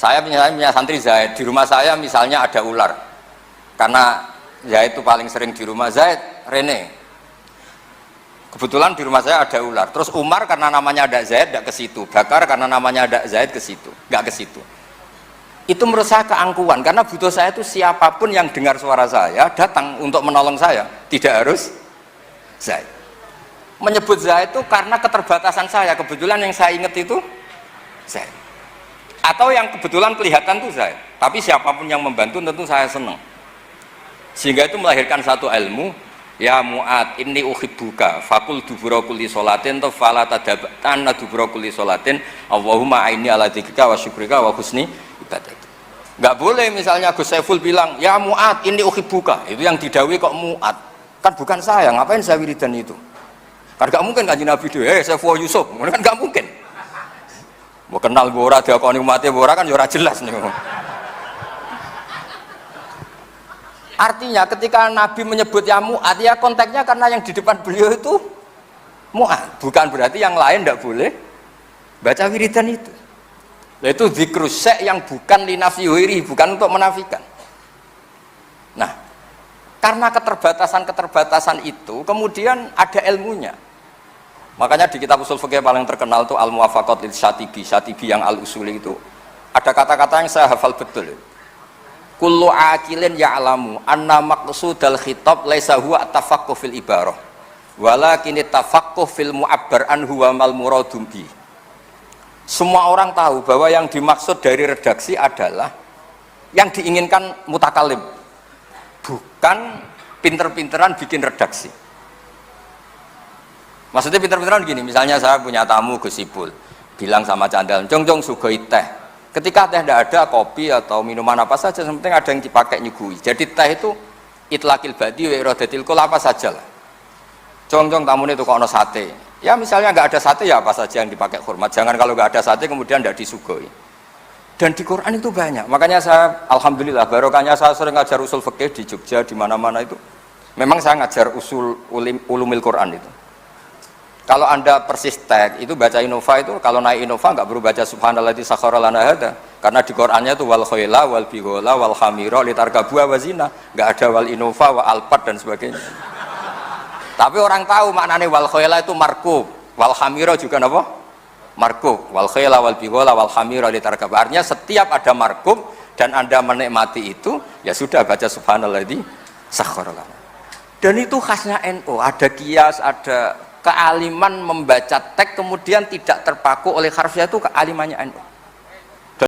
Saya punya santri Zaid, di rumah saya misalnya ada ular. Karena Zaid itu paling sering di rumah. Zaid, Rene. Kebetulan di rumah saya ada ular. Terus Umar karena namanya ada Zaid enggak ke situ. Bakar karena namanya ada Zaid ke situ, enggak ke situ. Itu menurut saya keangkuhan, karena butuh saya itu siapapun yang dengar suara saya datang untuk menolong saya, tidak harus Zaid. Menyebut Zaid itu karena keterbatasan saya, kebetulan yang saya ingat itu Zaid. Atau yang kebetulan kelihatan itu Zaid. Tapi siapapun yang membantu tentu saya senang. Sehingga itu melahirkan satu ilmu, ya Mu'ad inni uhibbuka fakul dubura kulli sholatin atau fala tadabtanna dubura kulli sholatin Allahumma aini ala dzikrika wa syukrika wa husni ibadah. Nggak boleh misalnya Gus Saiful bilang ya Mu'ad inni uhibbuka, itu yang didawi kok Mu'ad, kan bukan saya, ngapain saya wiridan itu, kan nggak mungkin Kanjeng Nabi itu Saiful Yusuf, kan nggak mungkin, mau kenal bora diakoni umatnya bora kan ya jelas nih. Artinya ketika Nabi menyebut ya Mu'ad, ya konteksnya karena yang di depan beliau itu Mu'ad, bukan berarti yang lain tidak boleh baca wiridan itu. Itu dzikrus syai' yang bukan linafiyuhiri, bukan untuk menafikan. Nah, karena keterbatasan itu kemudian ada ilmunya. Makanya di kitab usul fikih paling terkenal itu Al-Muwafaqat lil Syatibi yang Al-Usuli itu ada kata-kata yang saya hafal betul. Kullu aqilin ya'lamu anna maqsudal khitab laisa huwa tafaqquh fil ibarah walakin tafaqquh fil mu'abbar anhu wa mal muradum bi. Semua orang tahu bahwa yang dimaksud dari redaksi adalah yang diinginkan mutakalim, bukan pinter-pinteran bikin redaksi. Maksudnya pinter-pinteran gini, misalnya saya punya tamu Gus Ipul bilang sama Candal, jong sugoi teh. Ketika teh tidak ada, kopi atau minuman apa saja, yang penting ada yang dipakai nyugui. Jadi teh itu itlaqil badi wa iradatil kul apa saja lah. Jong tamu itu kok ono sate. Ya misalnya nggak ada sate ya apa saja yang dipakai hormat. Jangan kalau nggak ada sate kemudian tidak disugoi. Dan di Quran itu banyak. Makanya saya alhamdulillah barokahnya saya sering ngajar usul fikih di Jogja di mana-mana itu. Memang saya ngajar usul ulumil Quran itu. Kalau Anda persis tag itu baca Innova itu, kalau naik Innova nggak perlu baca subhanalladzi sakhkhara lana hada, karena di Qur'annya itu wal khaila wal bighala wal hamira litarkabuha wa zina, nggak ada wal Innova wa alpat dan sebagainya. Tapi orang tahu maknanya wal khaila itu markub, wal hamira juga apa? Markub, wal khaila wal bighala wal hamira litarkabuha. Artinya setiap ada markub dan Anda menikmati itu, ya sudah baca subhanalladzi sakhkhara lana. Dan itu khasnya NU, ada kias, ada kealiman membaca teks kemudian tidak terpaku oleh harfiah, itu kealimannya NU.